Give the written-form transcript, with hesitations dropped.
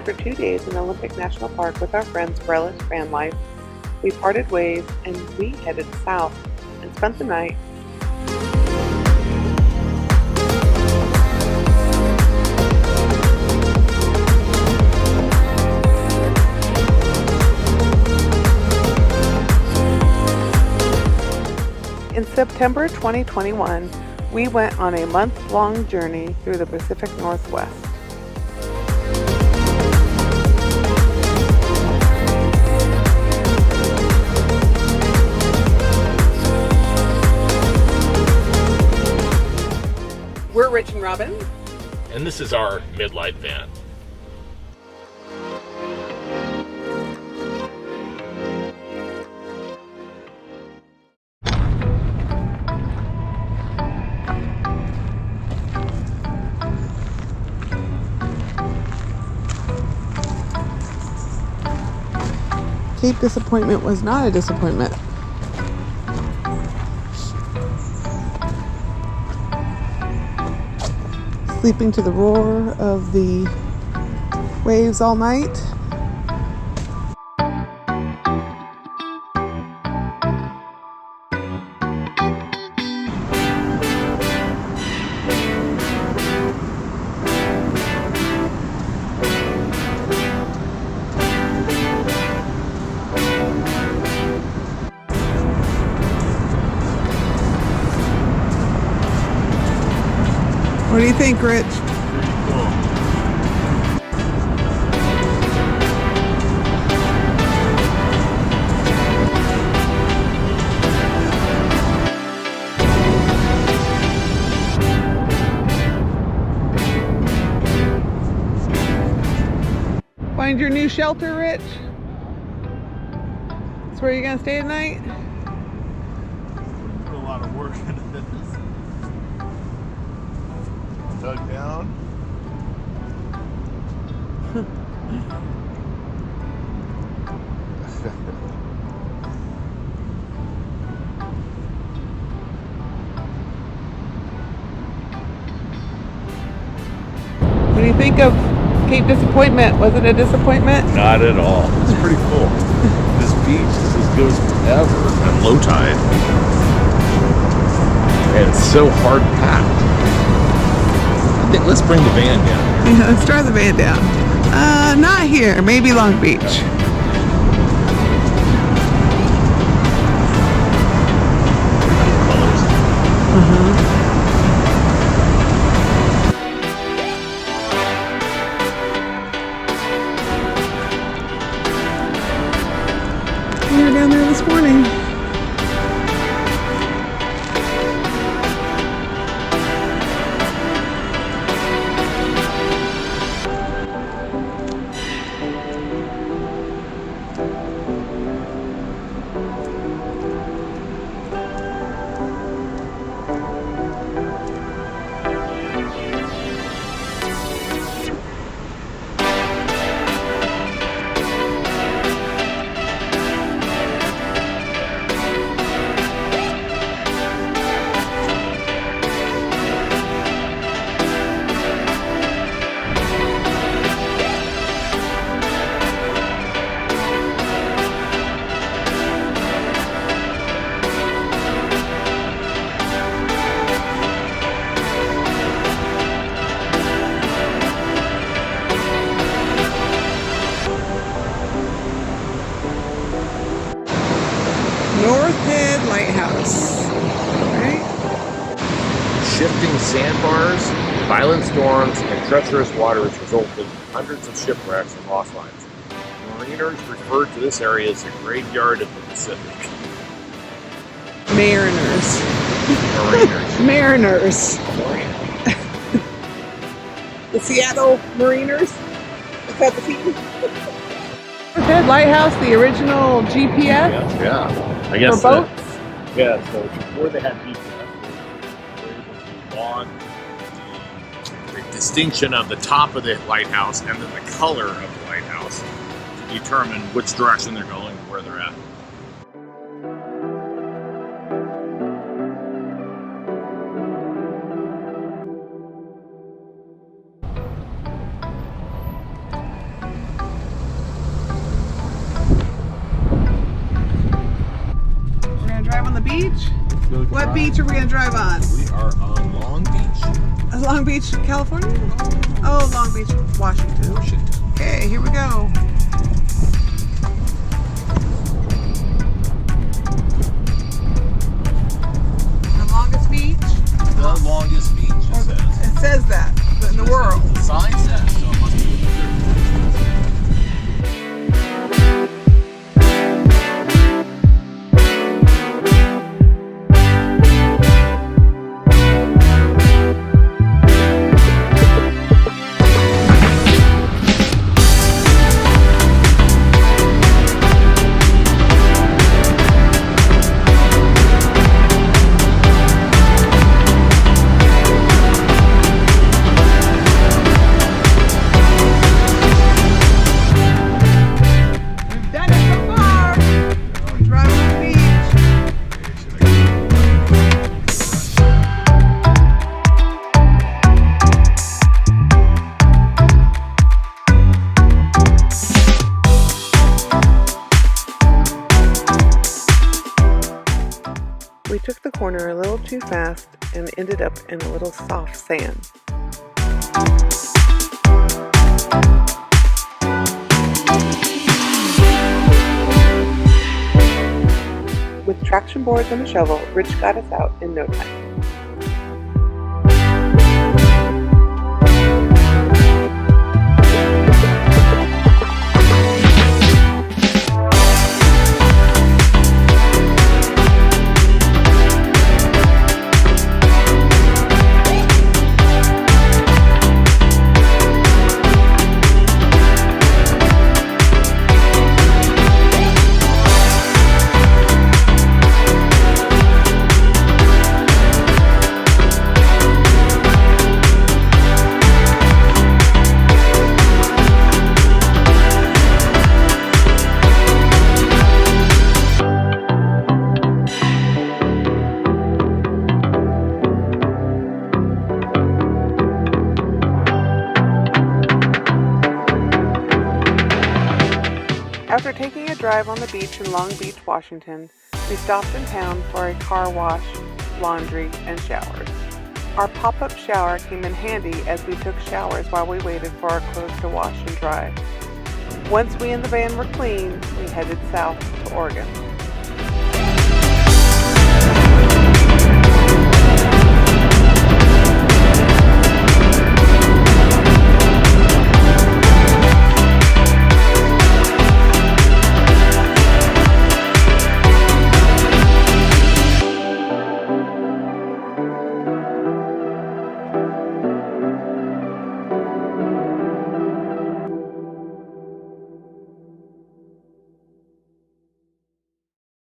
after 2 days in Olympic National Park with our friends Relish Van Life, we parted ways and we headed south and spent the night. In September 2021, we went on a month-long journey through the Pacific Northwest. We're Rich and Robin. And this is our midlife van. Cape Disappointment was not a disappointment. Sleeping to the roar of the waves all night. What do you think, Rich? Find your new shelter, Rich? That's where you're gonna stay tonight? Put a lot of work into this. Dug down. What do you think of Cape Disappointment? Was it a disappointment? Not at all. It's pretty cool. This beach just goes forever at low tide. And it's so hard packed. I think let's bring the van down here. Yeah, let's drive the van down. Not here. Maybe Long Beach. Colors. We were down there this morning. North Head Lighthouse. Right? Shifting sandbars, violent storms, and treacherous waters resulted in hundreds of shipwrecks and lost lives. Mariners referred to this area as the graveyard of the Pacific. Mariners. Mariners. Mariners. The Seattle Mariners? Is that the team? North Head Lighthouse, the original GPS Yeah. I guess for boats? Yeah, so before they had GPS, they were able to log the distinction of the top of the lighthouse and then the color of the lighthouse to determine which direction they're going and where they're at. go What drive. beach are we gonna drive on? We are on Long Beach, Long Beach, California? Oh, Long Beach, Washington. Washington. Okay, here we go. The longest beach? The longest beach, it says. It says that in the world. The sign says, so it must be true. We've done it so far. We're driving on the beach. We took the corner a little too fast and ended up in a little soft sand. With traction boards and a shovel, Rich got us out in no time. After taking a drive on the beach in Long Beach, Washington, we stopped in town for a car wash, laundry, and showers. Our pop-up shower came in handy as we took showers while we waited for our clothes to wash and dry. Once we and the van were clean, we headed south to Oregon.